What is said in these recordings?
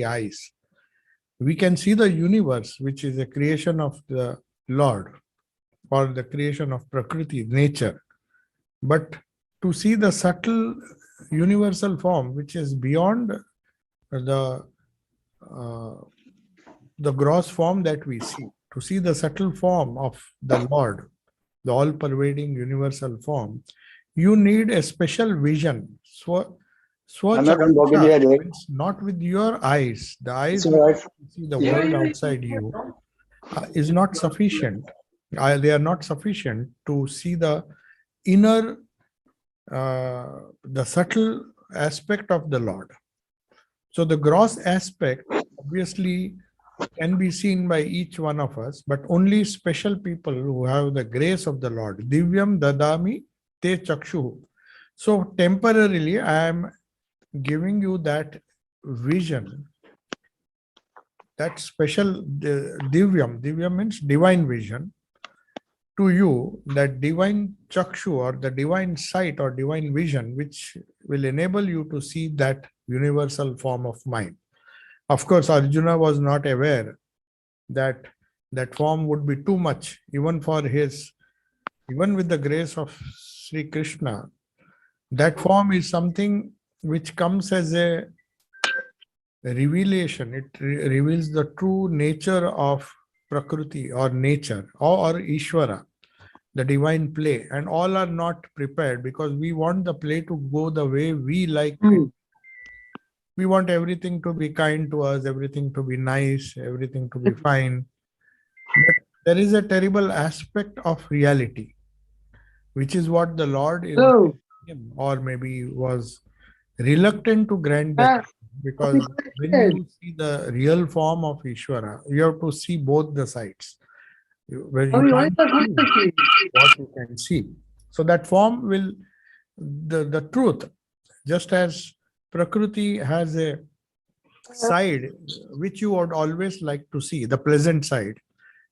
eyes. We can see the universe, which is a creation of the Lord, or the creation of Prakriti, nature. But to see the subtle universal form, which is beyond the uh, the gross form that we see, to see the subtle form of the Lord, the all-pervading universal form, you need a special vision. Swachaksha means not with your eyes. The eyes with which you see the world outside you is not sufficient. They are not sufficient to see the inner, the subtle aspect of the Lord. So the gross aspect obviously can be seen by each one of us, but only special people who have the grace of the Lord. Divyam dadami te chakshu. So temporarily, I am giving you that vision, that special divyam. Divyam means divine vision. To you, that divine chakshu, or the divine sight or divine vision, which will enable you to see that universal form of mind. Of course, Arjuna was not aware that that form would be too much, even for his, even with the grace of Sri Krishna. That form is something which comes as a revelation. It reveals the true nature of Prakriti, or nature, or Ishvara, the divine play. And all are not prepared, because we want the play to go the way we like it. We want everything to be kind to us, everything to be nice, everything to be fine. But there is a terrible aspect of reality, which is what the Lord is, or maybe was reluctant to grant that. Because when you see the real form of Ishvara, you have to see both the sides. Where you can't see what you can see. So that form will, the truth, just as Prakriti has a side which you would always like to see, the pleasant side,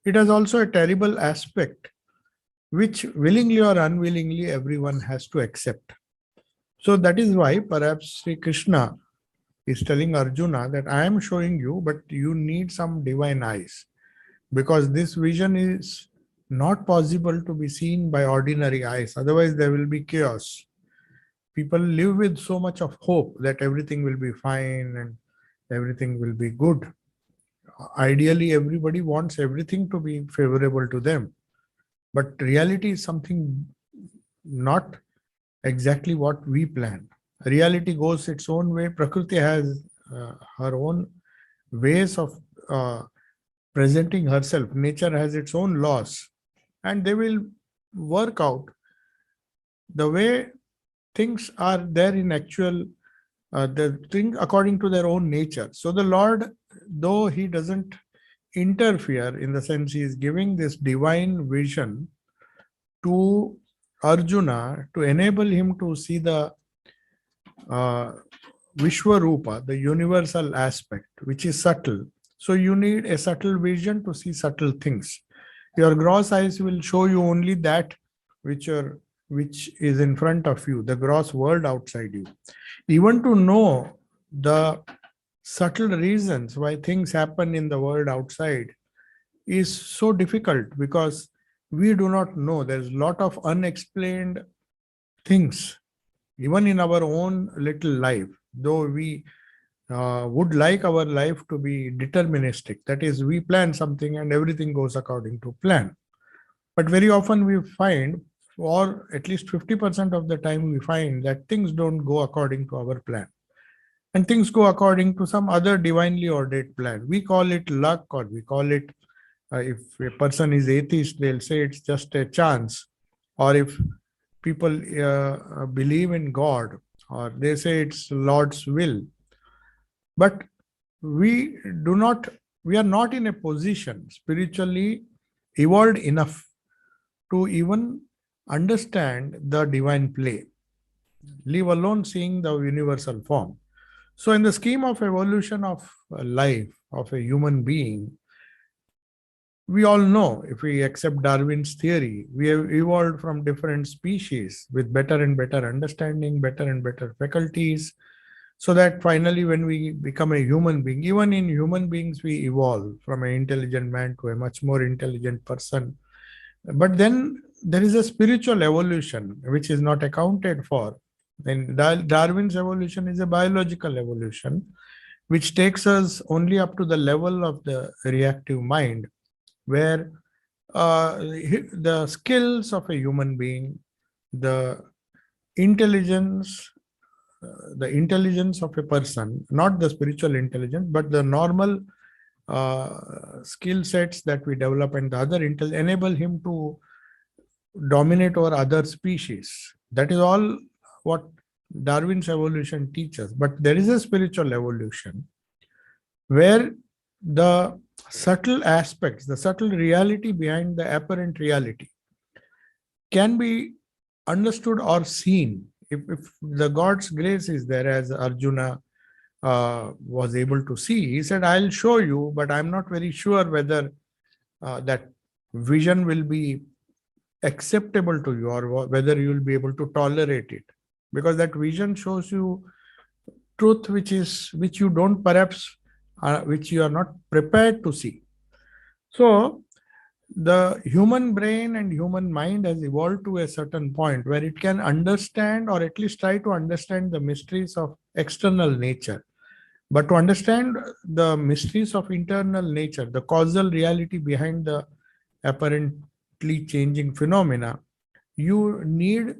it has also a terrible aspect which willingly or unwillingly everyone has to accept. So that is why perhaps Sri Krishna is telling Arjuna that I am showing you, but you need some divine eyes, because this vision is not possible to be seen by ordinary eyes. Otherwise, there will be chaos. People live with so much of hope that everything will be fine and everything will be good. Ideally, everybody wants everything to be favorable to them. But reality is something not exactly what we plan. Reality goes its own way. Prakriti has her own ways of presenting herself. Nature has its own laws, and they will work out the way things are there in actual, the thing according to their own nature. So the Lord, though he doesn't interfere, in the sense he is giving this divine vision to Arjuna to enable him to see the Vishwarupa, the universal aspect, which is subtle. So you need a subtle vision to see subtle things. Your gross eyes will show you only that which is in front of you, the gross world outside you. Even to know the subtle reasons why things happen in the world outside is so difficult, because we do not know. There's a lot of unexplained things, even in our own little life, though we would like our life to be deterministic. That is, we plan something and everything goes according to plan. But very often we find, or at least 50% of the time we find, that things don't go according to our plan. And things go according to some other divinely ordained plan. We call it luck, or we call it, if a person is atheist, they'll say it's just a chance. Or if people believe in God, or they say it's Lord's will. But we are not in a position, spiritually evolved enough, to even understand the divine play, leave alone seeing the universal form. So in the scheme of evolution of life, of a human being, we all know, if we accept Darwin's theory, we have evolved from different species with better and better understanding, better and better faculties, So that finally, when we become a human being, even in human beings, we evolve from an intelligent man to a much more intelligent person. But then there is a spiritual evolution which is not accounted for. And Darwin's evolution is a biological evolution, which takes us only up to the level of the reactive mind, where the skills of a human being, the intelligence, the intelligence of a person, not the spiritual intelligence, but the normal skill sets that we develop and the other enable him to dominate over other species. That is all what Darwin's evolution teaches. But there is a spiritual evolution where the subtle aspects, the subtle reality behind the apparent reality can be understood or seen. If the God's grace is there, as Arjuna was able to see, he said, I'll show you, but I'm not very sure whether that vision will be acceptable to you or whether you will be able to tolerate it, because that vision shows you truth which you don't perhaps which you are not prepared to see. So the human brain and human mind has evolved to a certain point where it can understand, or at least try to understand, the mysteries of external nature. But to understand the mysteries of internal nature, the causal reality behind the apparently changing phenomena, you need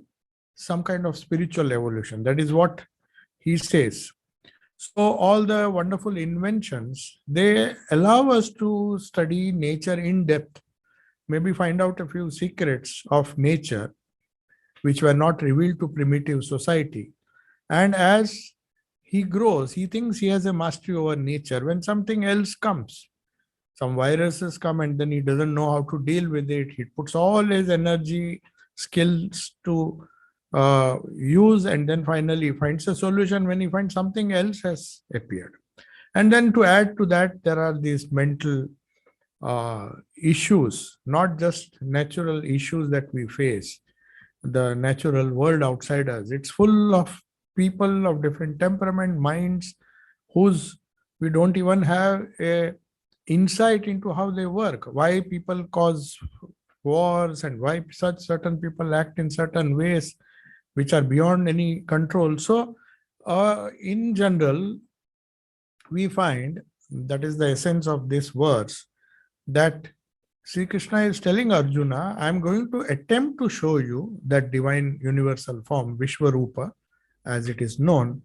some kind of spiritual evolution. That is what he says. So all the wonderful inventions, they allow us to study nature in depth, maybe find out a few secrets of nature which were not revealed to primitive society. And as he grows, he thinks he has a mastery over nature. When something else comes, some viruses come, and then he doesn't know how to deal with it. He puts all his energy, skills to use, and then finally finds a solution when he finds something else has appeared. And then to add to that, there are these mental issues, not just natural issues that we face, the natural world outside us. It's full of people of different temperament, minds, whose we don't even have a insight into how they work, why people cause wars, and why such certain people act in certain ways which are beyond any control. So in general, we find, that is the essence of this verse, that Sri Krishna is telling Arjuna, I am going to attempt to show you that divine universal form, Vishwarupa, as it is known,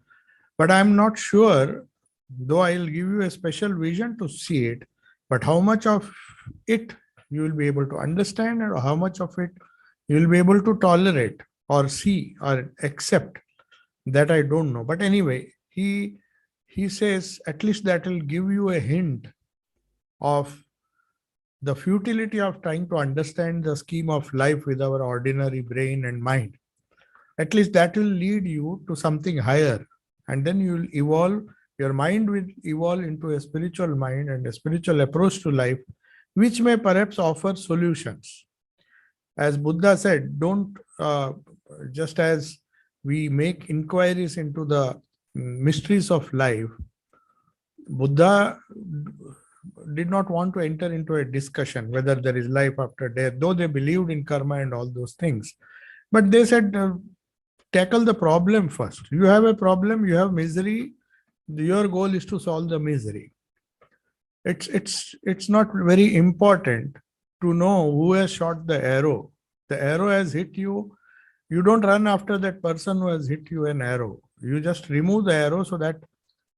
but I am not sure, though I will give you a special vision to see it, but how much of it you will be able to understand, or how much of it you will be able to tolerate or see or accept, that I don't know. But anyway, he says, at least that will give you a hint of the futility of trying to understand the scheme of life with our ordinary brain and mind. At least that will lead you to something higher, and then you will evolve. Your mind will evolve into a spiritual mind and a spiritual approach to life, which may perhaps offer solutions. As Buddha said, don't just as we make inquiries into the mysteries of life, Buddha did not want to enter into a discussion whether there is life after death, though they believed in karma and all those things. But they said, tackle the problem first. You have a problem, you have misery, your goal is to solve the misery. It's not very important to know who has shot the arrow. The arrow has hit you. You don't run after that person who has hit you an arrow. You just remove the arrow, so that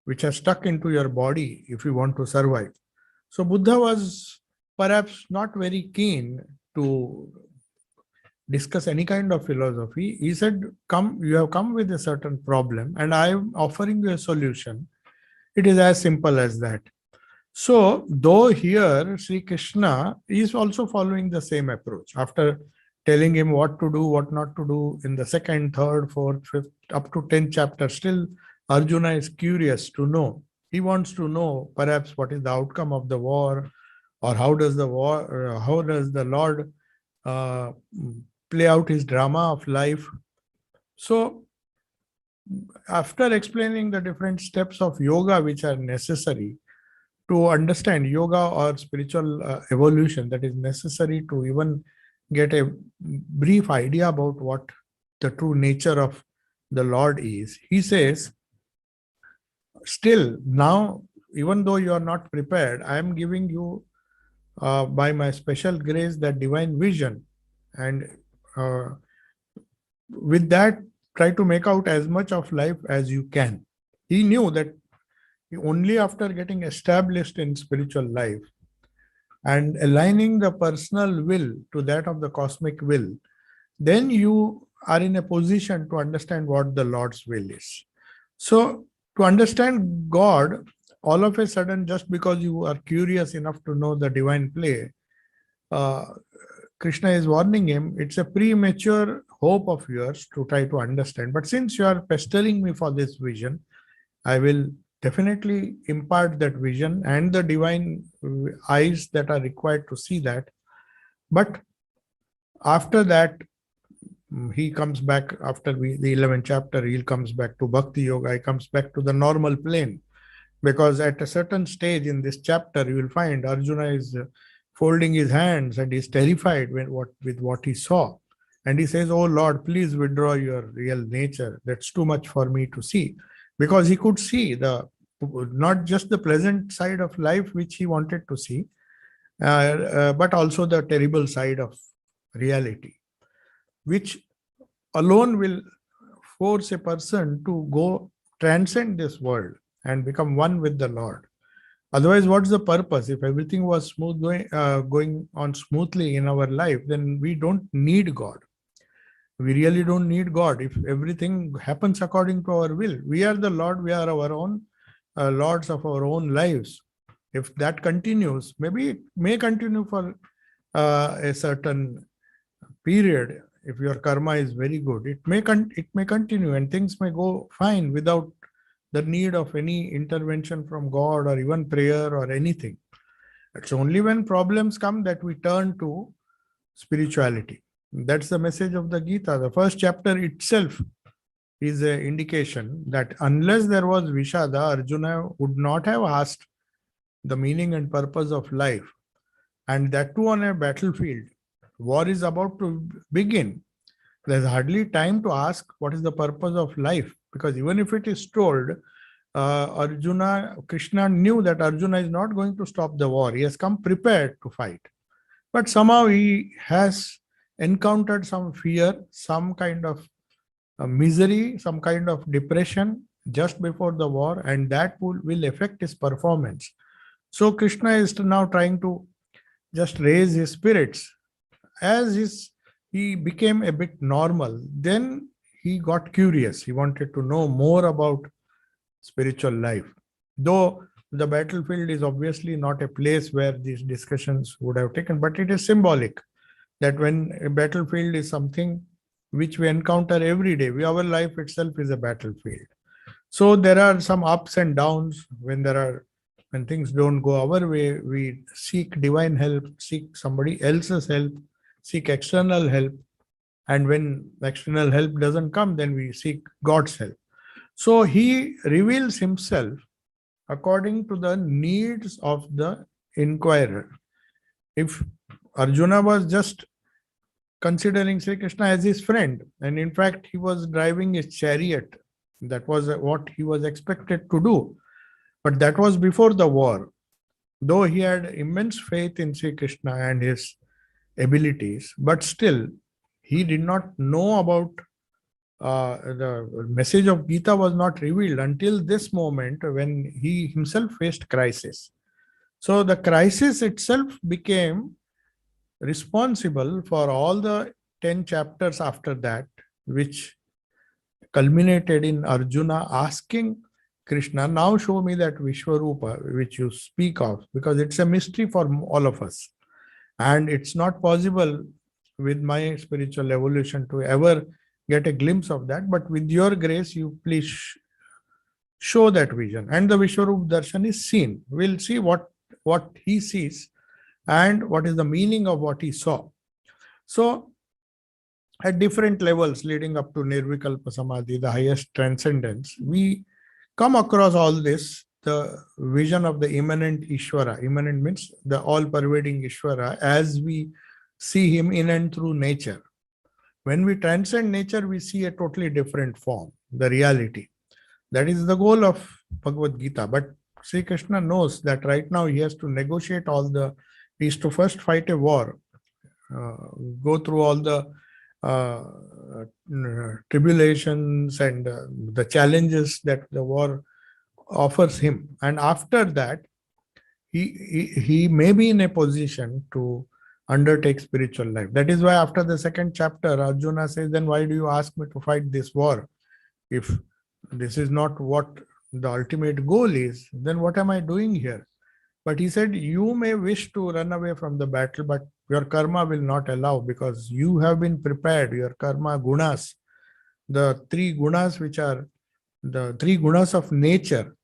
which has stuck into your body, if you want to survive. So Buddha was perhaps not very keen to discuss any kind of philosophy. He said, come, you have come with a certain problem, and I am offering you a solution. It is as simple as that. So, though here Sri Krishna is also following the same approach, after telling him what to do, what not to do in the second, third, fourth, fifth, up to 10th chapter, still Arjuna is curious to know. He wants to know perhaps what is the outcome of the war, or how does the war, how does the Lord play out his drama of life. So after explaining the different steps of yoga which are necessary to understand yoga or spiritual evolution, that is necessary to even get a brief idea about what the true nature of the Lord is, he says, still now, even though you are not prepared, I am giving you by my special grace that divine vision, and uh, with that try to make out as much of life as you can. He knew that only after getting established in spiritual life and aligning the personal will to that of the cosmic will, then you are in a position to understand what the Lord's will is. So, to understand God, all of a sudden, just because you are curious enough to know the divine play, uh, Krishna is warning him, it's a premature hope of yours to try to understand. But since you are pestering me for this vision, I will definitely impart that vision and the divine eyes that are required to see that. But after that, he comes back after the 11th chapter, he comes back to Bhakti Yoga, he comes back to the normal plane. Because at a certain stage in this chapter, you will find Arjuna is folding his hands and is terrified with what he saw. And he says, "Oh Lord, please withdraw your real nature. That's too much for me to see." Because he could see not just the pleasant side of life which he wanted to see, but also the terrible side of reality, which alone will force a person to go transcend this world and become one with the Lord. Otherwise, what's the purpose? If everything was going on smoothly in our life, then we don't need God. We really don't need God. If everything happens according to our will, we are the Lord, we are our own lords of our own lives. If that continues, maybe it may continue for a certain period. If your karma is very good, it may continue and things may go fine without the need of any intervention from God or even prayer or anything. It's only when problems come that we turn to spirituality. That's the message of the Gita. The first chapter itself is an indication that unless there was Vishada, Arjuna would not have asked the meaning and purpose of life. And that too on a battlefield. War is about to begin. There's hardly time to ask what is the purpose of life, because even if it is told, Krishna knew that Arjuna is not going to stop the war. He has come prepared to fight. But somehow he has encountered some fear, some kind of misery, some kind of depression just before the war, and that will affect his performance. So Krishna is now trying to just raise his spirits. As he became a bit normal, then he got curious. He wanted to know more about spiritual life. Though the battlefield is obviously not a place where these discussions would have taken, but it is symbolic that when a battlefield is something which we encounter every day, our life itself is a battlefield. So there are some ups and downs. When things don't go our way, we seek divine help, seek somebody else's help, seek external help. And when external help doesn't come, then we seek God's help. So he reveals himself according to the needs of the inquirer. If Arjuna was just considering Sri Krishna as his friend, and in fact he was driving his chariot, that was what he was expected to do. But that was before the war. Though he had immense faith in Sri Krishna and his abilities, but still he did not know about the message of Gita was not revealed until this moment when he himself faced crisis. So the crisis itself became responsible for all the 10 chapters after that, which culminated in Arjuna asking Krishna, now show me that Vishwarupa which you speak of, because it's a mystery for all of us. And it's not possible with my spiritual evolution to ever get a glimpse of that. But with your grace, you please show that vision. And the Vishwarup Darshan is seen. We'll see what he sees and what is the meaning of what he saw. So at different levels leading up to Nirvikalpa Samadhi, the highest transcendence, we come across all this, the vision of the immanent Ishvara. Immanent means the all-pervading Ishvara as we see him in and through nature. When we transcend nature, we see a totally different form, the reality. That is the goal of Bhagavad Gita. But Sri Krishna knows that right now he has to negotiate he has to first fight a war, go through all the tribulations and the challenges that the war offers him. And after that, he may be in a position to undertake spiritual life. That is why after the second chapter, Arjuna says, then why do you ask me to fight this war? If this is not what the ultimate goal is, then what am I doing here? But he said, you may wish to run away from the battle, but your karma will not allow, because you have been prepared, your karma gunas, the three gunas, which are the three gunas of nature,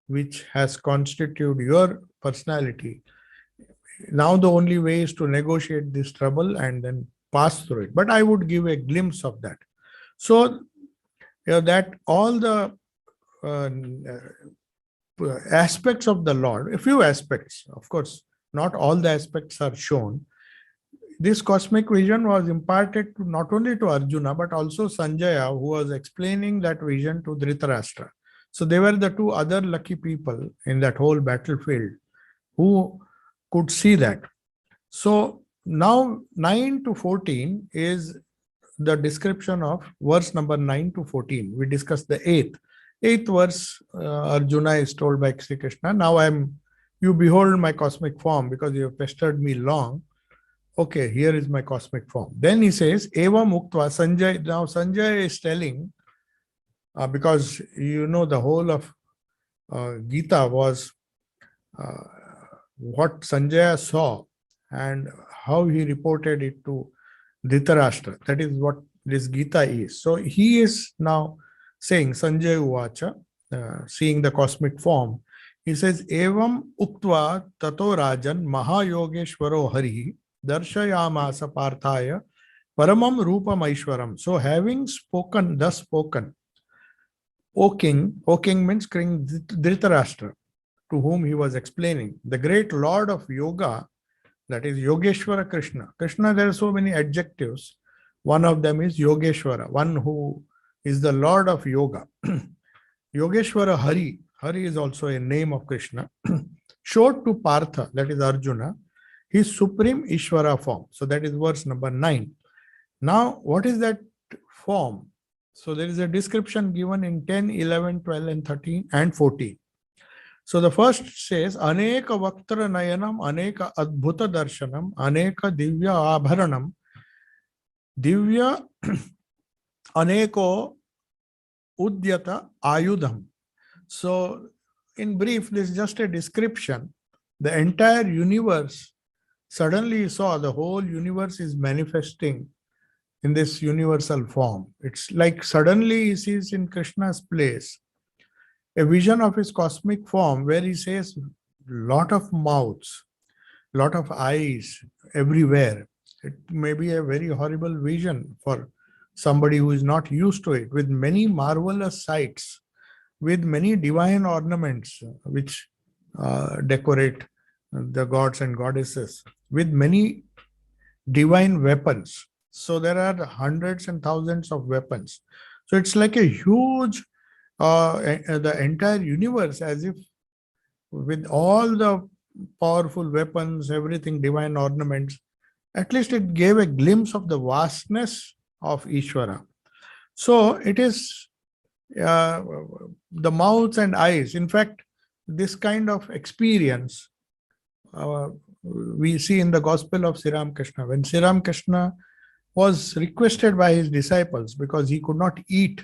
which has constituted your personality. Now the only way is to negotiate this trouble and then pass through it. But I would give a glimpse of that. So that all the aspects of the Lord, a few aspects, of course, not all the aspects are shown. This cosmic vision was imparted to not only to Arjuna, but also Sanjaya, who was explaining that vision to Dhritarashtra. So they were the two other lucky people in that whole battlefield who could see that. So now 9 to 14 is the description of verse number 9 to 14. We discussed the eighth verse. Arjuna is told by Sri Krishna, now you behold my cosmic form because you have pestered me long. Okay, here is my cosmic form. Then he says, Evam Uktva Sanjay. Now Sanjay is telling, because the whole of Gita was what Sanjaya saw and how he reported it to Dhritarashtra. That is what this Gita is. So he is now saying, Sanjay Uvacha, seeing the cosmic form, he says, Evam Uktva Tato Rajan Mahayogeshwaro Hari Darshayamasa Parthaya Paramam Rupam Aishwaram. So having thus spoken, O king means King Dhritarashtra, to whom he was explaining, the great Lord of Yoga, that is Yogeshwara Krishna. Krishna, there are so many adjectives. One of them is Yogeshwara, one who is the Lord of Yoga. Yogeshwara Hari is also a name of Krishna, showed to Partha, that is Arjuna, his supreme Ishvara form. So that is verse number 9. Now, what is that form? So there is a description given in 10, 11, 12, and 13, and 14. So the first says, Aneka Vaktra Nayanam, Aneka Adbhuta Darshanam, Aneka Divya Abharanam, Divya Aneko Udyata Ayudham. So in brief, this is just a description. The entire universe, suddenly you saw the whole universe is manifesting in this universal form. It's like suddenly he sees in Krishna's place a vision of his cosmic form where he says lot of mouths, lot of eyes everywhere. It may be a very horrible vision for somebody who is not used to it, with many marvelous sights, with many divine ornaments which decorate the gods and goddesses, with many divine weapons. So there are hundreds and thousands of weapons. So it's like a huge, the entire universe, as if with all the powerful weapons, everything, divine ornaments, at least it gave a glimpse of the vastness of Ishvara. So it is the mouths and eyes. In fact, this kind of experience we see in the Gospel of Sri Ramakrishna. When Sri Ramakrishna was requested by his disciples because he could not eat.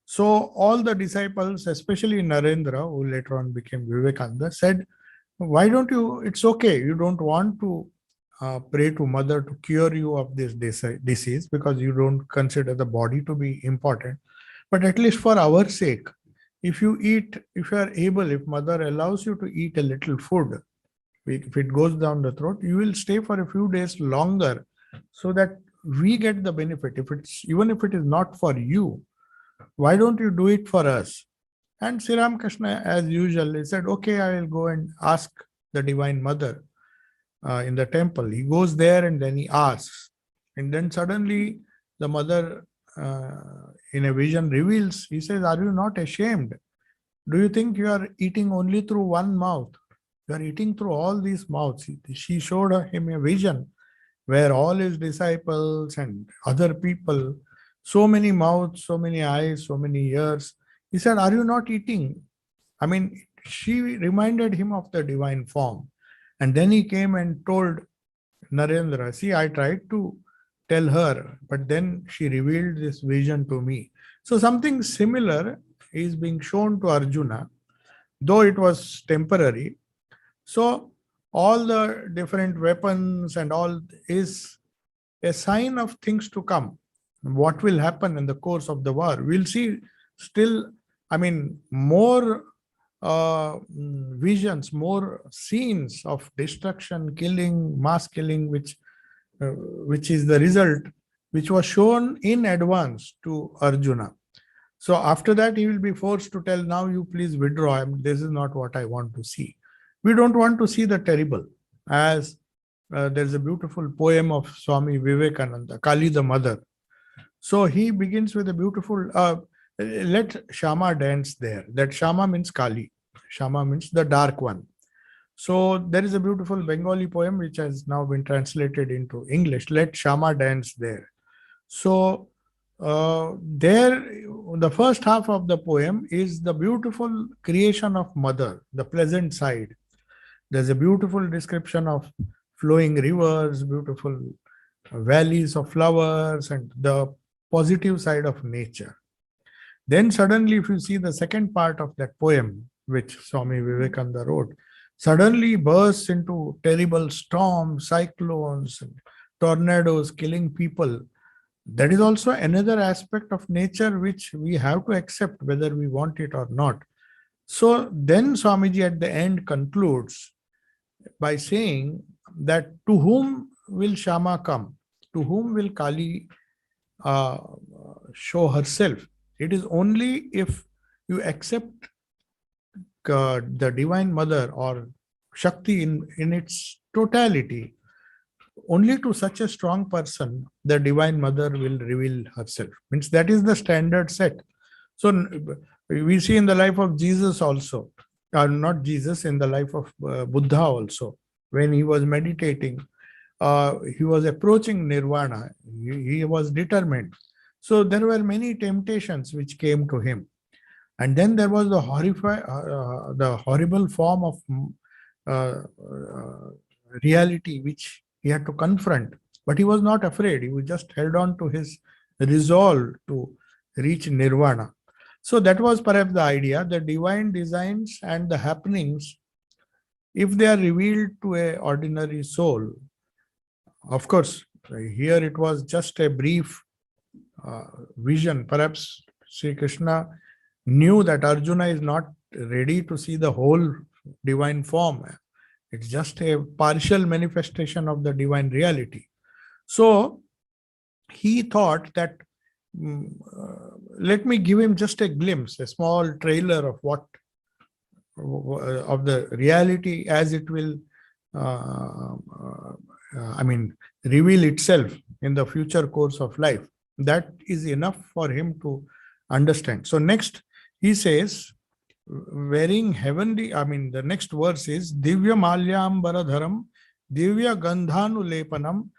So all the disciples, especially Narendra, who later on became Vivekananda, said, why don't you, it's okay, you don't want to pray to Mother to cure you of this disease because you don't consider the body to be important. But at least for our sake, if you eat, if you are able, if Mother allows you to eat a little food, if it goes down the throat, you will stay for a few days longer so that we get the benefit. Even if it is not for you, why don't you do it for us? And Sri Ramakrishna, as usual, he said, okay, I will go and ask the Divine Mother in the temple. He goes there and then he asks. And then suddenly the mother in a vision reveals, he says, are you not ashamed? Do you think you are eating only through one mouth? You are eating through all these mouths. She showed him a vision where all his disciples and other people, so many mouths, so many eyes, so many ears. He said, are you not eating? I mean, she reminded him of the divine form. And then he came and told Narendra, see, I tried to tell her, but then she revealed this vision to me. So something similar is being shown to Arjuna, though it was temporary. So all the different weapons and all is a sign of things to come. What will happen in the course of the war? We'll see still, I mean, more visions, more scenes of destruction, killing, mass killing, which is the result, which was shown in advance to Arjuna. So after that, he will be forced to tell, now you please withdraw. This is not what I want to see. We don't want to see the terrible. As there's a beautiful poem of Swami Vivekananda, Kali the Mother. So he begins with a beautiful, let Shama dance there. That Shama means Kali. Shama means the dark one. So there is a beautiful Bengali poem which has now been translated into English. Let Shama dance there. So there, the first half of the poem is the beautiful creation of Mother, the pleasant side. There's a beautiful description of flowing rivers, beautiful valleys of flowers, and the positive side of nature. Then suddenly, if you see the second part of that poem, which Swami Vivekananda wrote, suddenly bursts into terrible storms, cyclones, and tornadoes killing people. That is also another aspect of nature which we have to accept whether we want it or not. So then Swamiji at the end concludes by saying that to whom will Shama come? To whom will Kali show herself? It is only if you accept the Divine Mother or Shakti in its totality. Only to such a strong person the Divine Mother will reveal herself. Means that is the standard set. So we see in the life of Jesus also, or not Jesus, in the life of Buddha also, when he was meditating, he was approaching nirvana. He was determined. So there were many temptations which came to him. And then there was the horrible form of reality which he had to confront. But he was not afraid. He was just held on to his resolve to reach nirvana. So that was perhaps the idea. The divine designs and the happenings, if they are revealed to an ordinary soul, of course, here it was just a brief vision. Perhaps Sri Krishna knew that Arjuna is not ready to see the whole divine form. It's just a partial manifestation of the divine reality. So he thought that, let me give him just a glimpse, a small trailer of what, of the reality as it will, reveal itself in the future course of life. That is enough for him to understand. So next he says, wearing heavenly, the next verse is Divya Malyambaradharam, Divya Gandhanulepanam,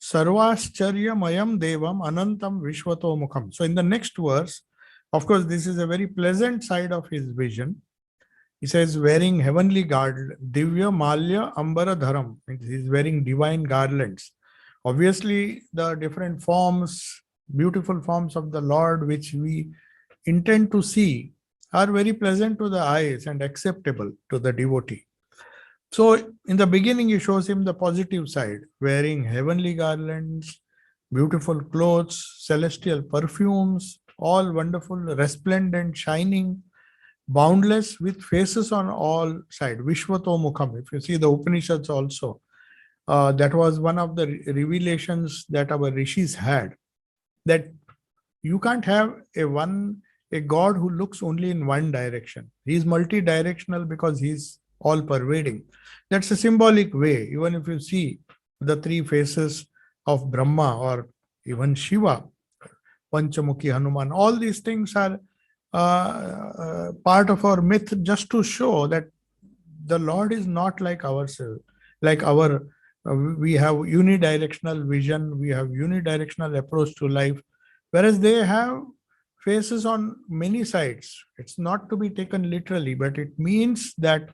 Sarvascharya Mayam Devam, Anantam Vishwato Mukham. So in the next verse, of course, this is a very pleasant side of his vision. He says, wearing heavenly garland, Divya Malya Ambaradharam. He is wearing divine garlands. Obviously, the different forms, beautiful forms of the Lord, which we intend to see, are very pleasant to the eyes and acceptable to the devotee. So in the beginning, he shows him the positive side, wearing heavenly garlands, beautiful clothes, celestial perfumes, all wonderful, resplendent, shining, boundless, with faces on all sides. Vishwato Mukham. If you see the Upanishads also, That was one of the revelations that our rishis had, that you can't have a God who looks only in one direction. He is multi-directional because he's all pervading. That's a symbolic way. Even if you see the three faces of Brahma or even Shiva, Panchamukhi Hanuman, all these things are part of our myth, just to show that the Lord is not like ourselves, like we have unidirectional vision, we have unidirectional approach to life, whereas they have faces on many sides. It's not to be taken literally, but it means that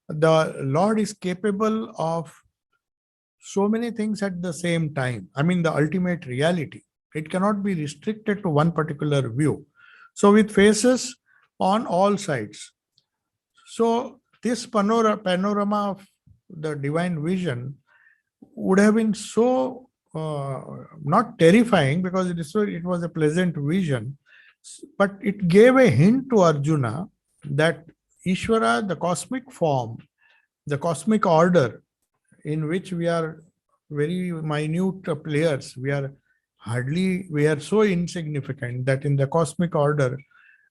the Lord is capable of so many things at the same time. I mean, the ultimate reality. It cannot be restricted to one particular view. So, with faces on all sides. So, this panorama of the divine vision would have been so not terrifying, because it was a pleasant vision, but it gave a hint to Arjuna that Ishvara, the cosmic form, the cosmic order, in which we are very minute players. We are so insignificant that in the cosmic order,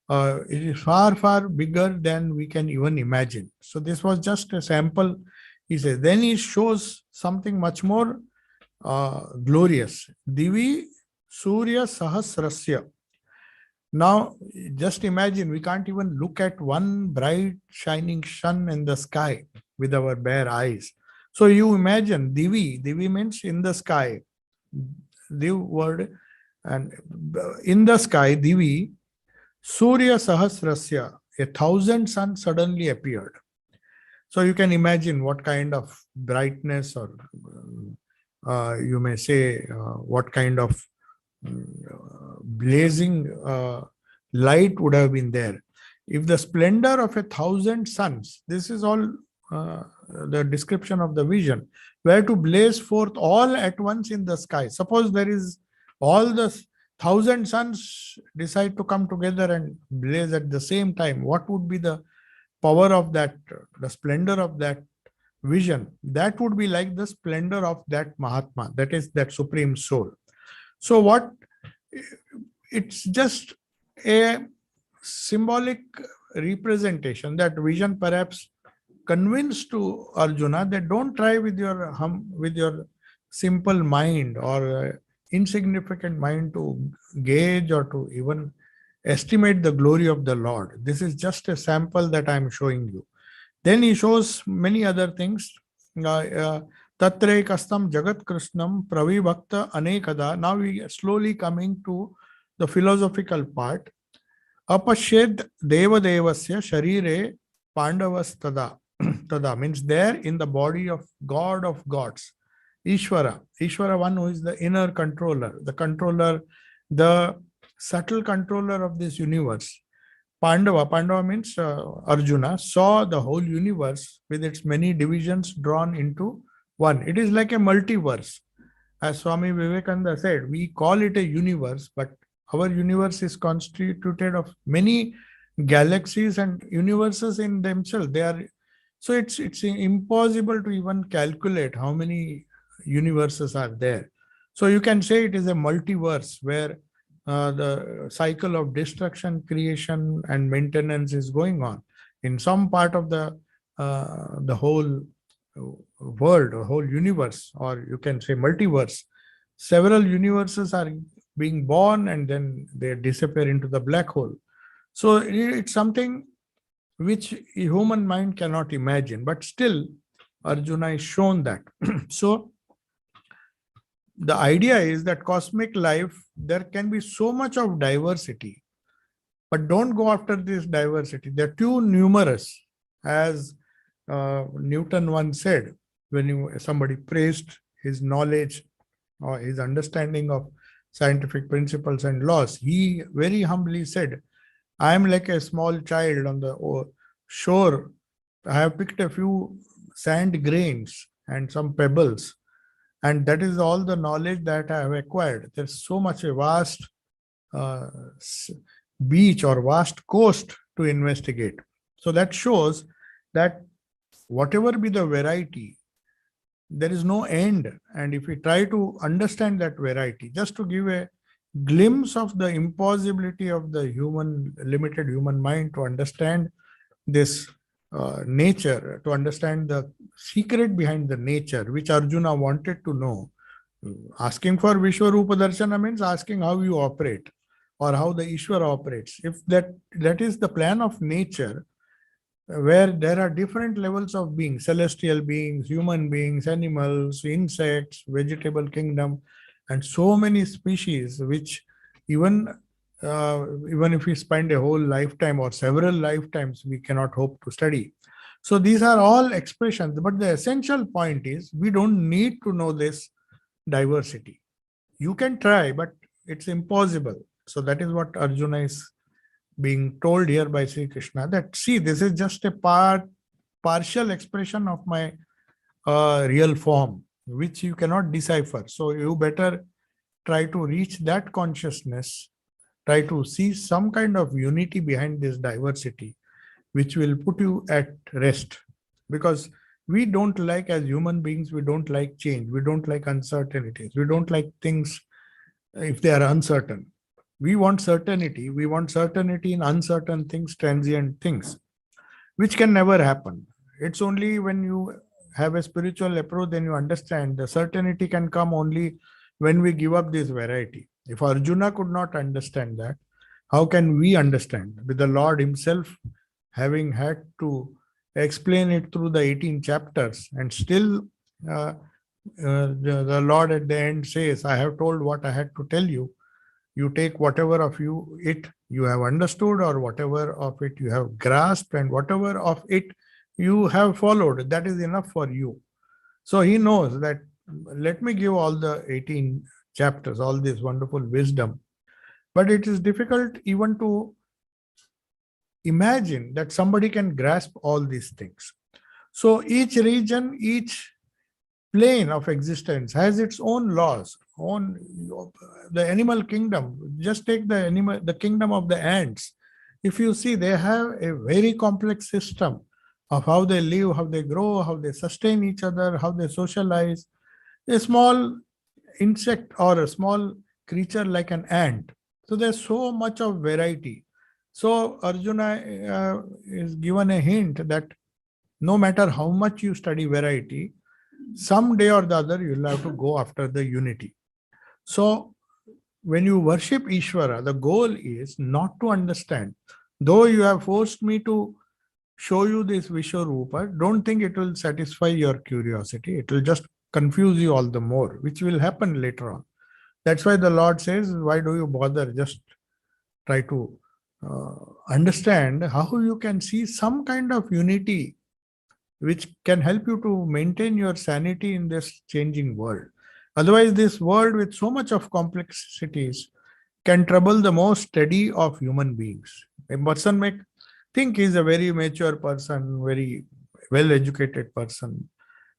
it is far, far bigger than we can even imagine. So this was just a sample, he says. Then he shows something much more glorious. Divi Surya Sahasrasya. Now, just imagine, we can't even look at one bright shining sun in the sky with our bare eyes. So you imagine Divi. Divi means in the sky. Div word, and in the sky, Divi, Surya Sahasrasya, 1,000 suns suddenly appeared. So you can imagine what kind of brightness, or you may say what kind of blazing light would have been there. If the splendor of 1,000 suns, this is all the description of the vision, were to blaze forth all at once in the sky. Suppose there is all the 1,000 suns decide to come together and blaze at the same time. What would be the power of that, the splendor of that vision? That would be like the splendor of that Mahatma, that is that supreme soul. So what, it's just a symbolic representation. That vision perhaps convinced to Arjuna that don't try with your simple mind or insignificant mind to gauge or to even estimate the glory of the Lord. This is just a sample that I am showing you. Then he shows many other things. Tatre kastam jagat krishnam pravibhakta anekada. Now we are slowly coming to the philosophical part. Apashed deva devasya sharire pandavas tada. Tada means there in the body of God of gods. Ishvara. Ishvara, one who is the inner controller, the subtle controller of this universe. Pandava means Arjuna, saw the whole universe with its many divisions drawn into one. It is like a multiverse. As Swami Vivekananda said, we call it a universe, but our universe is constituted of many galaxies and universes in themselves. So it's impossible to even calculate how many universes are there. So you can say it is a multiverse where the cycle of destruction, creation, and maintenance is going on. In some part of the whole world, or whole universe, or you can say multiverse, several universes are being born and then they disappear into the black hole. So it's something which a human mind cannot imagine, but still Arjuna is shown that. So the idea is that cosmic life, there can be so much of diversity, but don't go after this diversity. They're too numerous. As Newton once said, when somebody praised his knowledge or his understanding of scientific principles and laws, he very humbly said, I am like a small child on the shore. I have picked a few sand grains and some pebbles, and that is all the knowledge that I have acquired. There's so much a vast beach or vast coast to investigate. So that shows that whatever be the variety, there is no end. And if we try to understand that variety, just to give a glimpse of the impossibility of the limited human mind to understand this nature, to understand the secret behind the nature, which Arjuna wanted to know. Asking for Vishwarupa Darshana means asking how you operate or how the Ishvara operates. If that is the plan of nature, where there are different levels of beings, celestial beings, human beings, animals, insects, vegetable kingdom, and so many species, which even even if we spend a whole lifetime or several lifetimes, we cannot hope to study. So these are all expressions, but the essential point is we don't need to know this diversity. You can try, but it's impossible. So that is what Arjuna is being told here by Sri Krishna, that see, this is just a partial expression of my real form, which you cannot decipher. So you better try to reach that consciousness, try to see some kind of unity behind this diversity, which will put you at rest. Because we don't like, as human beings, we don't like change, we don't like uncertainties, we don't like things if they are uncertain. We want certainty. We want certainty in uncertain things, transient things, which can never happen. It's only when you have a spiritual approach, then you understand the certainty can come only when we give up this variety. If Arjuna could not understand that, how can we understand? With the Lord himself having had to explain it through the 18 chapters, and still the Lord at the end says, I have told what I had to tell you. You take whatever of it you have understood, or whatever of it you have grasped, and whatever of it you have followed, that is enough for you. So he knows that, let me give all the 18 chapters, all this wonderful wisdom. But it is difficult even to imagine that somebody can grasp all these things. So each region, each plane of existence has its own laws. The animal kingdom, just take the kingdom of the ants. If you see, they have a very complex system of how they live, how they grow, how they sustain each other, how they socialize. A small insect or a small creature like an ant. So there's so much of variety. So Arjuna is given a hint that no matter how much you study variety, someday or the other you'll have to go after the unity. So when you worship Ishvara, the goal is not to understand. Though you have forced me to show you this Vishwarupa, don't think it will satisfy your curiosity. It will just confuse you all the more, which will happen later on. That's why the Lord says, why do you bother? Just try to understand how you can see some kind of unity which can help you to maintain your sanity in this changing world. Otherwise, this world with so much of complexities can trouble the most steady of human beings. A person may think he's a very mature person, very well-educated person.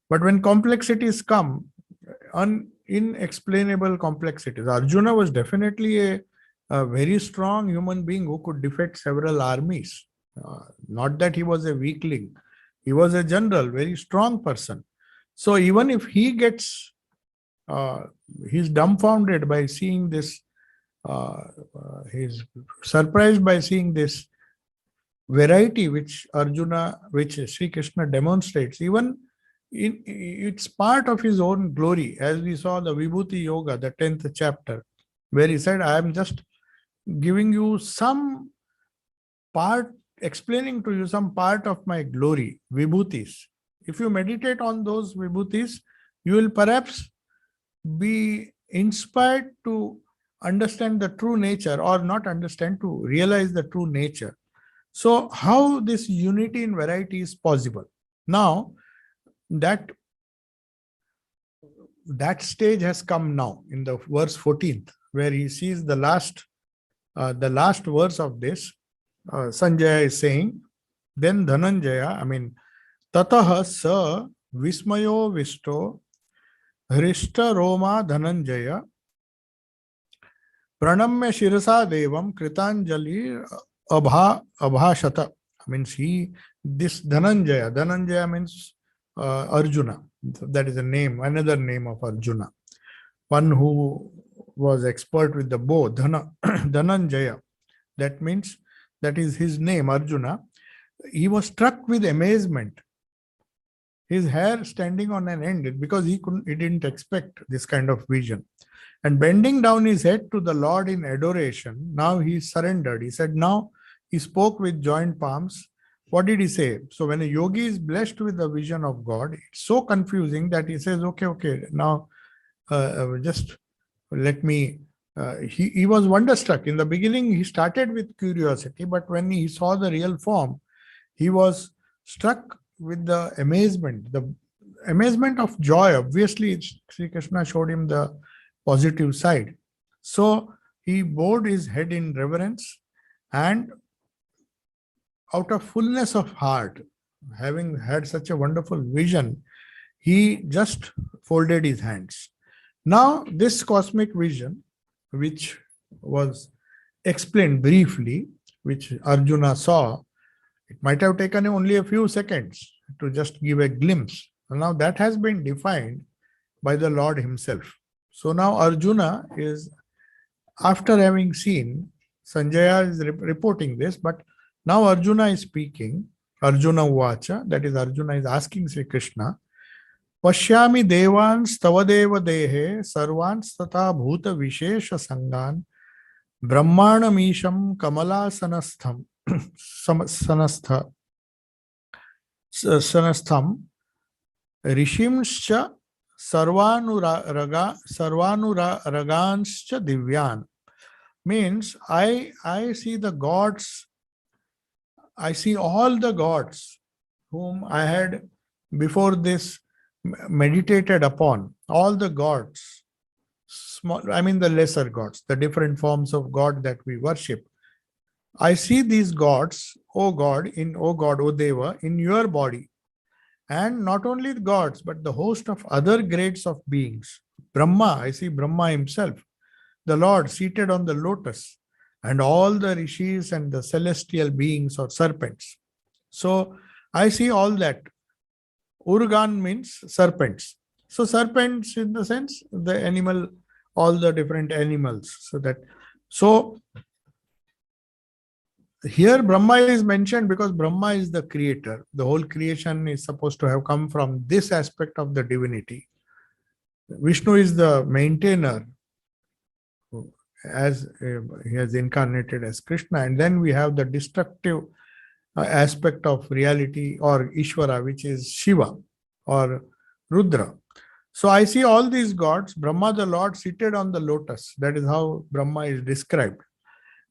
But when complexities come, inexplainable complexities, Arjuna was definitely a very strong human being who could defeat several armies. Not that he was a weakling. He was a general, very strong person. So even if he gets, he's dumbfounded by seeing this, he's surprised by seeing this variety which Sri Krishna demonstrates. Even it's part of his own glory, as we saw the Vibhuti Yoga, the 10th chapter, where he said, I am just giving you some part, explaining to you some part of my glory, Vibhutis. If you meditate on those Vibhutis, you will perhaps be inspired to understand the true nature, or not understand, to realize the true nature. So how this unity in variety is possible? Now, that stage has come now in the verse 14th, where he sees the last verse of this. Sanjaya is saying, then Dhananjaya, Tataha sa vismayo visto hrishta Roma Dhananjaya pranamya shirasa devam kritanjali abhashata. This Dhananjaya means Arjuna. That is a name, another name of Arjuna. One who was expert with the bow, Dhananjaya. That means, that is his name, Arjuna. He was struck with amazement. His hair standing on an end because he didn't expect this kind of vision. And bending down his head to the Lord in adoration, now he surrendered. He said, now he spoke with joined palms. What did he say? So when a yogi is blessed with the vision of God, it's so confusing that he says, okay, now just let me. He was wonderstruck. In the beginning, he started with curiosity, but when he saw the real form, he was struck with the amazement of joy. Obviously, Sri Krishna showed him the positive side. So he bowed his head in reverence, and out of fullness of heart, having had such a wonderful vision, he just folded his hands. Now, this cosmic vision, which was explained briefly, which Arjuna saw, it might have taken only a few seconds to just give a glimpse. And now that has been defined by the Lord himself. So now Arjuna is, after having seen, Sanjaya is reporting this, but now Arjuna is speaking, Arjuna Uvacha, that is Arjuna is asking Sri Krishna, Pashyami devans tavadeva dehe sarvans tata bhuta vishesha sangan brahmanamisham kamala sanastham sanastham rishimscha sarvanuraganscha divyan. Means I see the gods, I see all the gods whom I had before this meditated upon, all the gods, small, I mean the lesser gods, the different forms of God that we worship. I see these gods, O God, O Deva, in your body. And not only the gods, but the host of other grades of beings. Brahma, I see Brahma himself, the Lord seated on the lotus, and all the rishis and the celestial beings or serpents. So I see all that. Urgan means serpents. So serpents in the sense, the animal, all the different animals. So here Brahma is mentioned because Brahma is the creator. The whole creation is supposed to have come from this aspect of the divinity. Vishnu is the maintainer, as he has incarnated as Krishna, and then we have the destructive aspect of reality or Ishvara, which is Shiva or Rudra. So I see all these gods, Brahma the Lord seated on the lotus. That is how Brahma is described.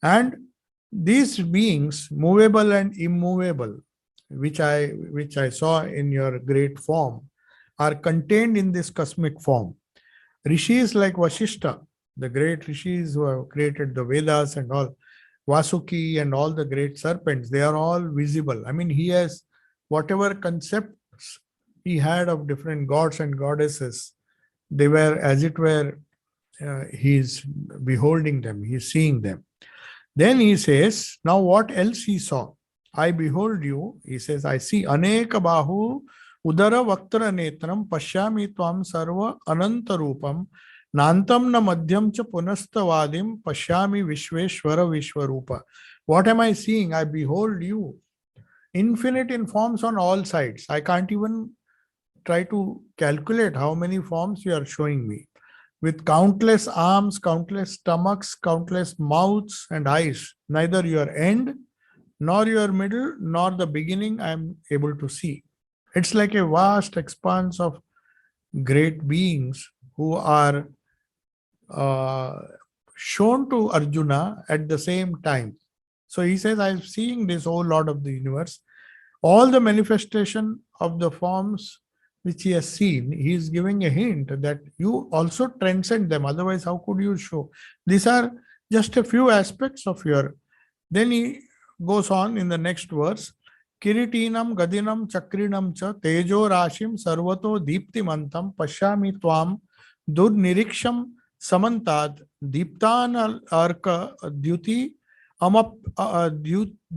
And these beings, movable and immovable, which I saw in your great form, are contained in this cosmic form. Rishis like Vashishta, the great rishis who have created the Vedas and all, Vasuki and all the great serpents, they are all visible. I mean, he has whatever concepts he had of different gods and goddesses, they were, as it were, he's beholding them, he's seeing them. Then he says, now what else he saw? I behold you, he says, I see Aneka Bahu Udara Vaktara Netram Pashyami Tvam Sarva Ananta Rupam Nantam na Madhyam cha Punastavadim Pashyami Vishveshwara Vishwarupa. What am I seeing? I behold you, infinite in forms on all sides. I can't even try to calculate how many forms you are showing me. With countless arms, countless stomachs, countless mouths and eyes. Neither your end, nor your middle, nor the beginning I am able to see. It's like a vast expanse of great beings who are shown to Arjuna at the same time. So he says, I am seeing this, O Lord of the universe. All the manifestation of the forms which he has seen, he is giving a hint that you also transcend them. Otherwise, how could you show? These are just a few aspects of your. Then he goes on in the next verse. Kiritinam gadinam chakrinam cha tejo rashim sarvato deeptimantam pashyami tvam durniriksham samantad deeptan arka dyuti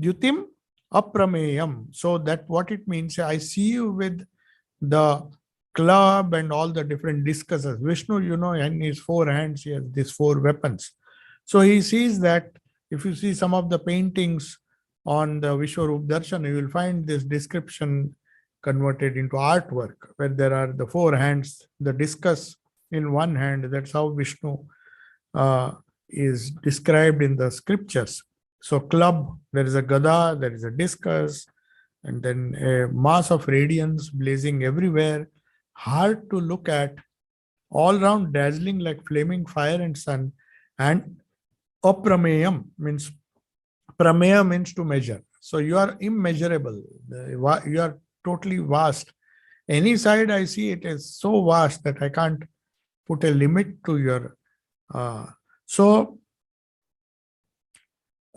dyutim aprameyam. So that what it means, I see you with the club and all the different discusses. Vishnu, in his four hands, he has these four weapons. So he sees that if you see some of the paintings on the Vishwarup Darshan, you will find this description converted into artwork where there are the four hands, the discus in one hand. That's how Vishnu is described in the scriptures. So club, there is a gada, there is a discus, and then a mass of radiance blazing everywhere, hard to look at, all round dazzling like flaming fire and sun, and aprameyam means, prameya means to measure. So you are immeasurable. You are totally vast. Any side I see, it is so vast that I can't put a limit to your. So,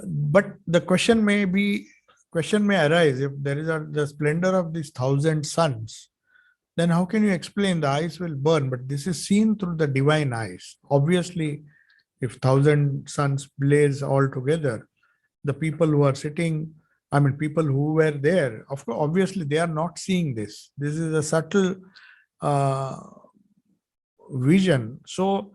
but the question may arise, if there is the splendor of these 1,000 suns, then how can you explain the eyes will burn? But this is seen through the divine eyes. Obviously, if 1,000 suns blaze all together, the people who are sitting, people who were there, of course, obviously they are not seeing this. This is a subtle vision. So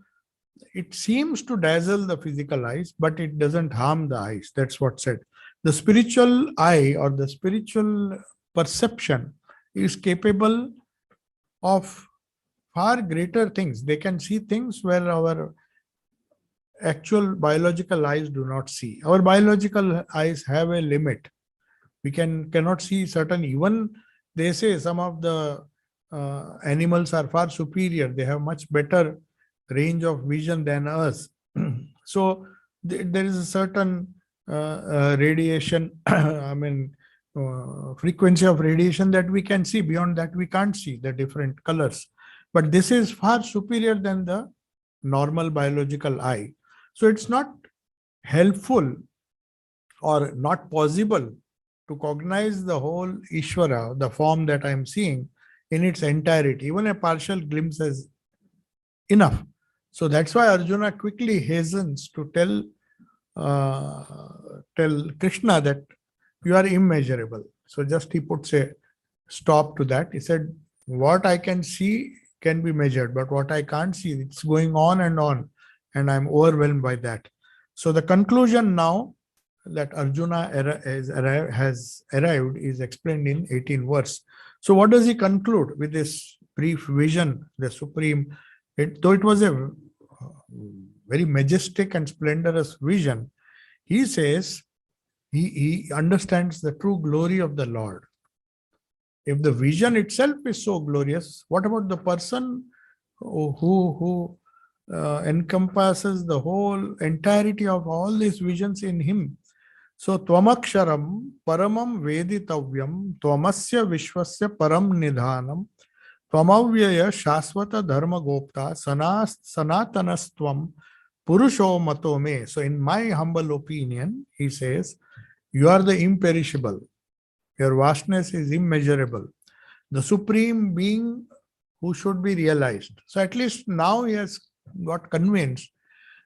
it seems to dazzle the physical eyes, but it doesn't harm the eyes. That's what's said. The spiritual eye or the spiritual perception is capable of far greater things. They can see things where our actual biological eyes do not see. Our biological eyes have a limit. We cannot see certain, even they say some of the animals are far superior. They have much better range of vision than us. So there is a certain radiation, frequency of radiation that we can see. Beyond that, we can't see the different colors. But this is far superior than the normal biological eye. So it's not helpful or not possible to cognize the whole Ishvara, the form that I'm seeing, in its entirety. Even a partial glimpse is enough. So that's why Arjuna quickly hastens to tell Krishna that you are immeasurable. So just he puts a stop to that. He said, what I can see can be measured, but what I can't see, it's going on, and I'm overwhelmed by that. So the conclusion now that Arjuna has arrived is explained in 18 verse. So what does he conclude with this brief vision, the supreme? Though it was a very majestic and splendorous vision, he says he understands the true glory of the Lord. If the vision itself is so glorious, what about the person who encompasses the whole entirety of all these visions in him? So, Tvamaksharam paramam veditavyam tvamasya vishwasya param nidhanam tvamavyaya shasvata dharma gopta sanatanastvam purusho mato me. So, in my humble opinion, he says, you are the imperishable. Your vastness is immeasurable. The supreme being who should be realized. So at least now he has got convinced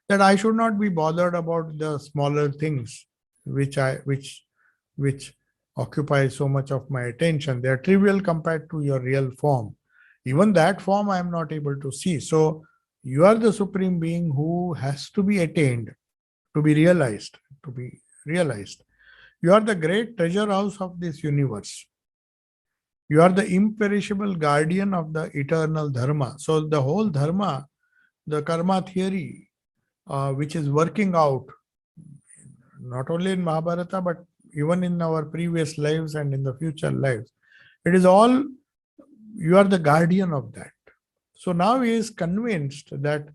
that I should not be bothered about the smaller things which occupy so much of my attention. They are trivial compared to your real form. Even that form I am not able to see. So you are the supreme being who has to be attained, to be realized, You are the great treasure house of this universe. You are the imperishable guardian of the eternal dharma. So the whole dharma, the karma theory, which is working out, not only in Mahabharata, but even in our previous lives and in the future lives, it is all, you are the guardian of that. So now he is convinced that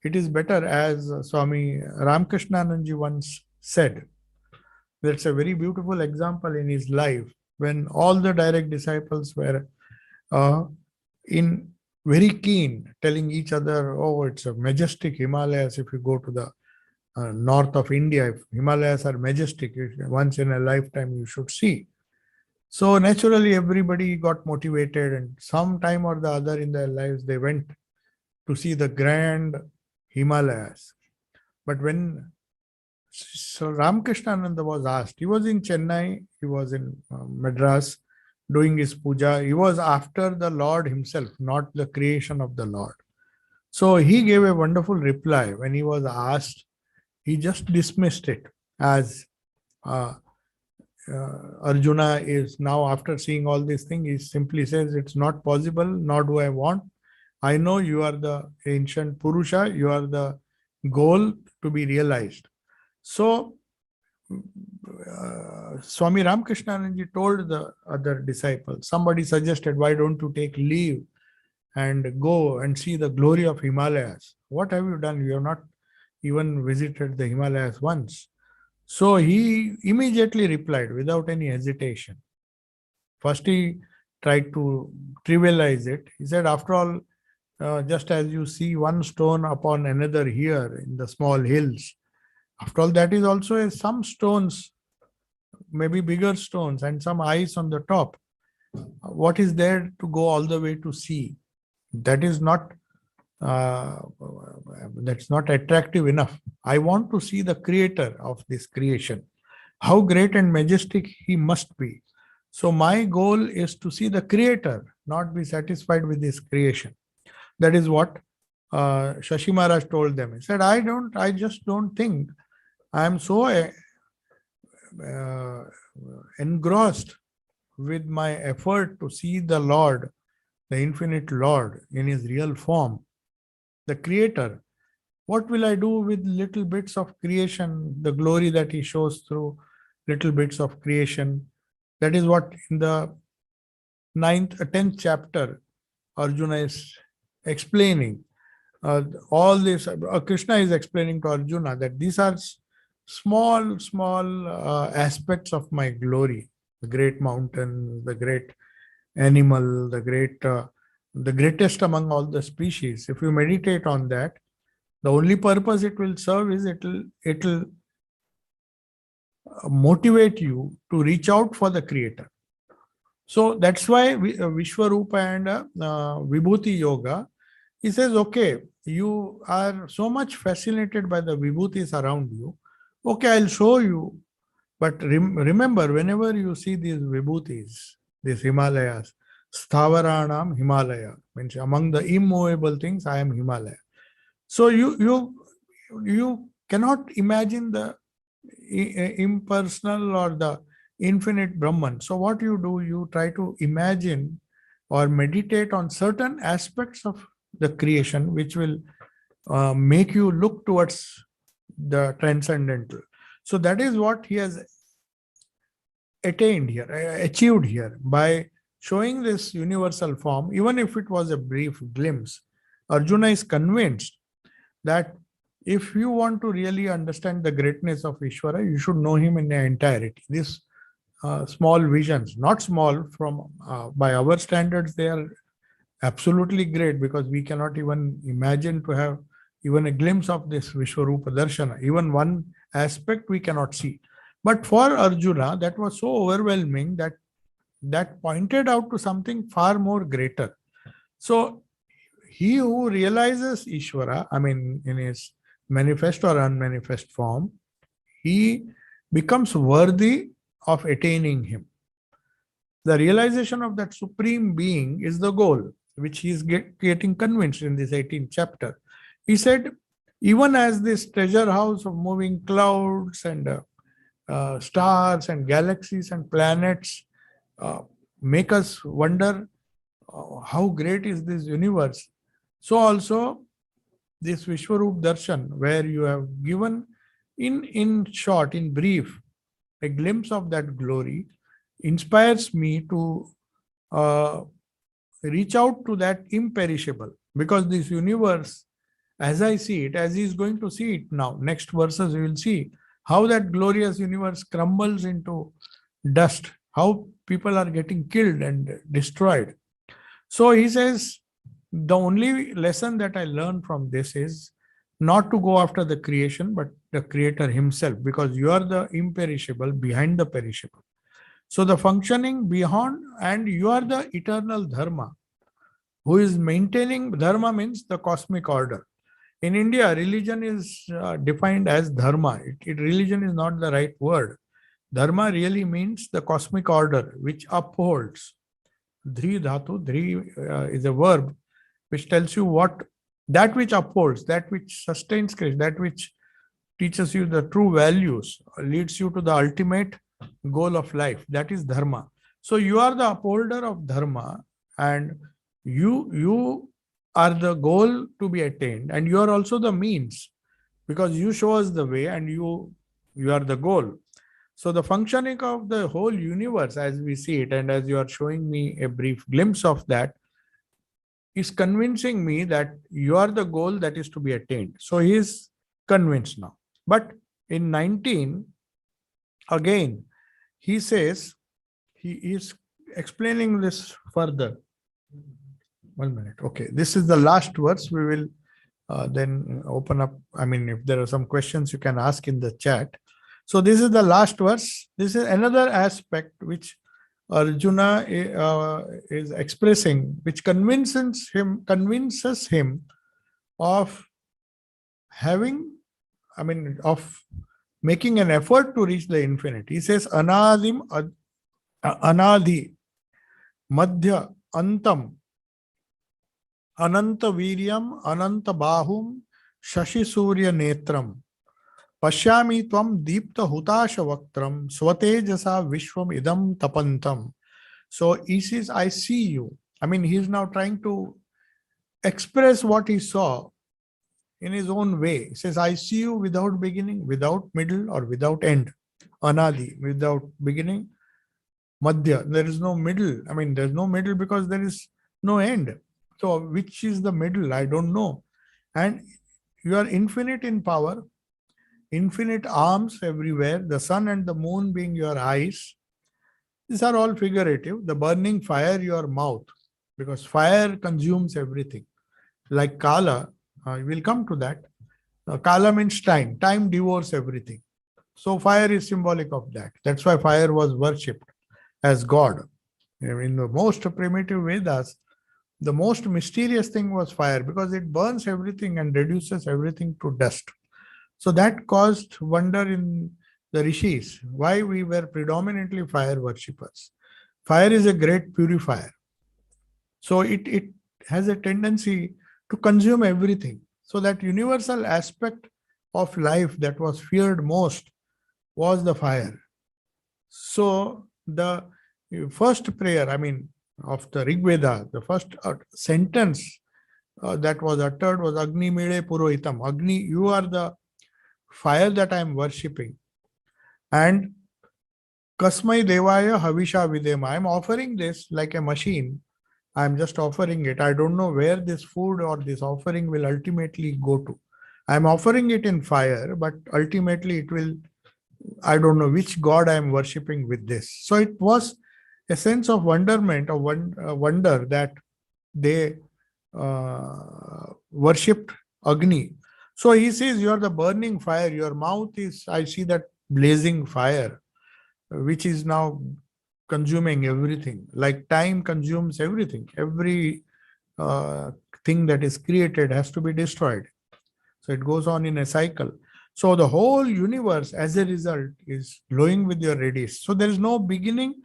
it is better, as Swami Ramakrishna once said. That's a very beautiful example in his life when all the direct disciples were in very keen, telling each other, oh, it's a majestic Himalayas. If you go to the north of India, if Himalayas are majestic, once in a lifetime you should see. So naturally everybody got motivated, and some time or the other in their lives they went to see the grand Himalayas. But when Ramakrishna was asked, he was in Chennai, he was in Madras, doing his puja. He was after the Lord himself, not the creation of the Lord. So he gave a wonderful reply when he was asked. He just dismissed it as uh, Arjuna is now, after seeing all these things, he simply says, it's not possible, nor do I want. I know you are the ancient Purusha, you are the goal to be realized. So, Swami Ramakrishna told the other disciples, somebody suggested, why don't you take leave and go and see the glory of Himalayas? What have you done? You have not even visited the Himalayas once. So he immediately replied without any hesitation. First, he tried to trivialize it. He said, after all, just as you see one stone upon another here in the small hills, after all, that is also some stones, maybe bigger stones, and some ice on the top. What is there to go all the way to see? That is not that's not attractive enough. I want to see the creator of this creation. How great and majestic he must be. So my goal is to see the creator, not be satisfied with this creation. That is what Shashi Maharaj told them. He said, I just don't think I am so engrossed with my effort to see the Lord, the infinite Lord in his real form, the creator. What will I do with little bits of creation, the glory that he shows through little bits of creation? That is what in the 10th chapter, Arjuna is explaining. All this, Krishna is explaining to Arjuna that these are small aspects of my glory. The great mountain, the great animal, the greatest among all the species. If you meditate on that, the only purpose it will serve is it'll motivate you to reach out for the creator. So that's why Vishwarupa and Vibhuti Yoga, he says, okay, you are so much fascinated by the Vibhutis around you. Okay, I'll show you. But remember, whenever you see these Vibhutis, these Himalayas, Sthavaranam Himalaya, means among the immovable things, I am Himalaya. So you cannot imagine the impersonal or the infinite Brahman. So what you do, you try to imagine or meditate on certain aspects of the creation, which will make you look towards the transcendental. So that is what he has attained here, achieved here by showing this universal form. Even if it was a brief glimpse, Arjuna is convinced that if you want to really understand the greatness of Ishvara, you should know him in their entirety. These small visions, not small from by our standards, they are absolutely great, because we cannot even imagine to have even a glimpse of this Vishwarupa Darshana. Even one aspect we cannot see. But for Arjuna, that was so overwhelming that pointed out to something far more greater. So he who realizes Ishvara, I mean, in his manifest or unmanifest form, he becomes worthy of attaining him. The realization of that supreme being is the goal, which he is getting convinced in this 18th chapter. He said, even as this treasure house of moving clouds and stars and galaxies and planets make us wonder how great is this universe, so also this Vishwarup Darshan, where you have given in short, in brief, a glimpse of that glory, inspires me to reach out to that imperishable, because this universe, as I see it, as he is going to see it now, next verses we will see how that glorious universe crumbles into dust, how people are getting killed and destroyed. So he says, the only lesson that I learned from this is not to go after the creation, but the creator himself, because you are the imperishable behind the perishable. So the functioning beyond, and you are the eternal dharma, who is maintaining. Dharma means the cosmic order. In India, religion is defined as dharma. Religion is not the right word. Dharma really means the cosmic order, which upholds Dhri dhatu, dhri is a verb which tells you what, that which upholds, that which sustains creation, that which teaches you the true values, leads you to the ultimate goal of life. That is dharma. So you are the upholder of dharma, and you are the goal to be attained, and you are also the means, because you show us the way, and you are the goal. So the functioning of the whole universe as we see it, and as you are showing me a brief glimpse of that, is convincing me that you are the goal that is to be attained. So he is convinced now. But in 19, again, he says, he is explaining this further. 1 minute. Okay, this is the last verse. We will then open up. I mean, if there are some questions, you can ask in the chat. So this is the last verse. This is another aspect which Arjuna is expressing, which convinces him of having, I mean, of making an effort to reach the infinite. He says, Anadim, Anadi, Madhya, Antam, Ananta Viryam, Ananta Bahum, Shashi Surya Netram, Pashyami Tvam Deepta Hutasha Vaktram, Swatejasa Vishwam Idam Tapantam. So he says, I see you. I mean, he is now trying to express what he saw in his own way. He says, I see you without beginning, without middle, or without end. Anadi, without beginning. Madhya, there is no middle. I mean, there's no middle because there is no end. So which is the middle? I don't know. And you are infinite in power, infinite arms everywhere, the sun and the moon being your eyes. These are all figurative. The burning fire, your mouth, because fire consumes everything. Like Kala, we'll come to that. Kala means time. Time devours everything. So fire is symbolic of that. That's why fire was worshipped as God. In the most primitive Vedas, the most mysterious thing was fire, because it burns everything and reduces everything to dust. So that caused wonder in the rishis, why we were predominantly fire worshippers. Fire is a great purifier. So it has a tendency to consume everything. So that universal aspect of life that was feared most was the fire. So the first prayer, I mean, of the Rig Veda, the first sentence that was uttered was Agni Mide Purohitam. Agni, you are the fire that I am worshipping. And Kasmai Devaya Havisha Videma. I am offering this like a machine. I am just offering it. I don't know where this food or this offering will ultimately go to. I am offering it in fire, but ultimately it will, I don't know which God I am worshipping with this. So it was a sense of wonderment, of wonder that they worshipped Agni. So he says, you are the burning fire. Your mouth is, I see that blazing fire, which is now consuming everything. Like time consumes everything. Every thing that is created has to be destroyed. So it goes on in a cycle. So the whole universe, as a result, is glowing with your radiance. So there is no beginning,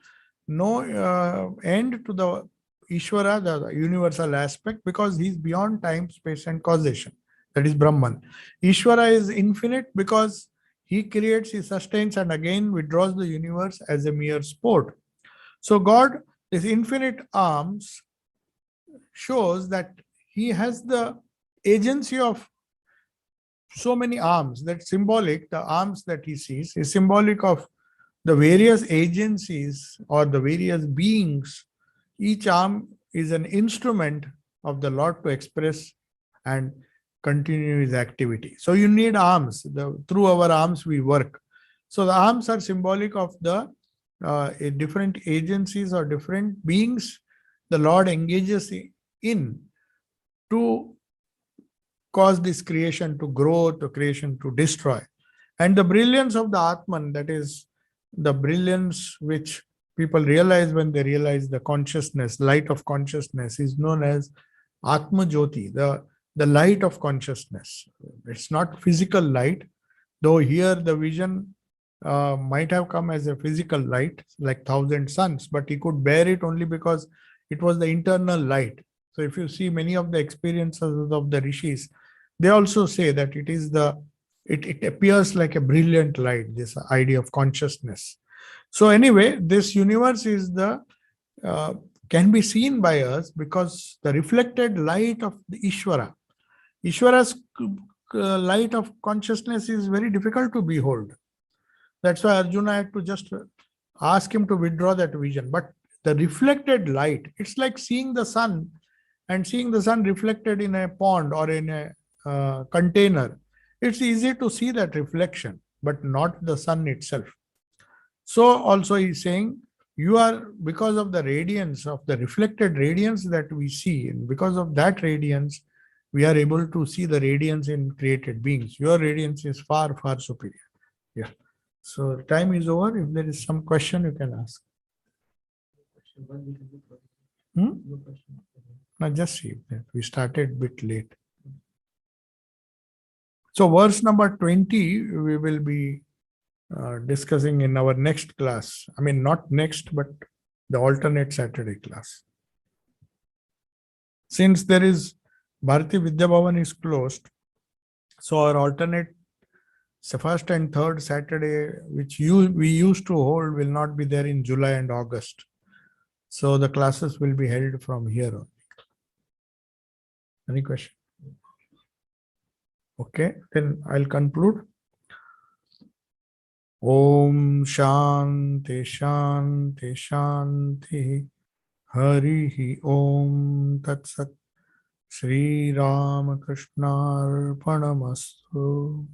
no end to the Ishvara, the universal aspect, because he is beyond time, space, and causation. That is Brahman. Ishvara is infinite because he creates, he sustains, and again withdraws the universe as a mere sport. So God, his infinite arms, shows that he has the agency of so many arms. That symbolic, the arms that he sees, is symbolic of the various agencies or the various beings. Each arm is an instrument of the Lord to express and continue his activity. So you need arms. Through our arms we work. So the arms are symbolic of the different agencies or different beings the Lord engages in to cause this creation to grow, the creation to destroy. And the brilliance of the Atman, that is the brilliance which people realize when they realize the consciousness, light of consciousness, is known as Atma Jyoti, the light of consciousness. It's not physical light, though here the vision might have come as a physical light, like thousand suns, but he could bear it only because It was the internal light. So if you see many of the experiences of the rishis, they also say that it appears like a brilliant light, this idea of consciousness. So anyway, this universe is uh, can be seen by us because the reflected light of the Ishvara. Ishvara's light of consciousness is very difficult to behold. That's why Arjuna had to just ask him to withdraw that vision. But the reflected light, it's like seeing the sun and seeing the sun reflected in a pond or in a container. It's easy to see that reflection, but not the sun itself. So also he's saying, you are, because of the radiance, of the reflected radiance that we see, and because of that radiance, we are able to see the radiance in created beings. Your radiance is far, far superior. Yeah. So time is over. If there is some question, you can ask. Now just see that we started a bit late. So verse number 20, we will be discussing in our next class. I mean, not next, but the alternate Saturday class. Since there is Bharati Vidya Bhavan is closed, so our alternate first and third Saturday, which we used to hold, will not be there in July and August. So the classes will be held from here on. Any question? Okay, then I'll conclude. Om Shanti Shanti Shanti Harihi Om Tat Sat Shri Ramakrishna Arpanamastu.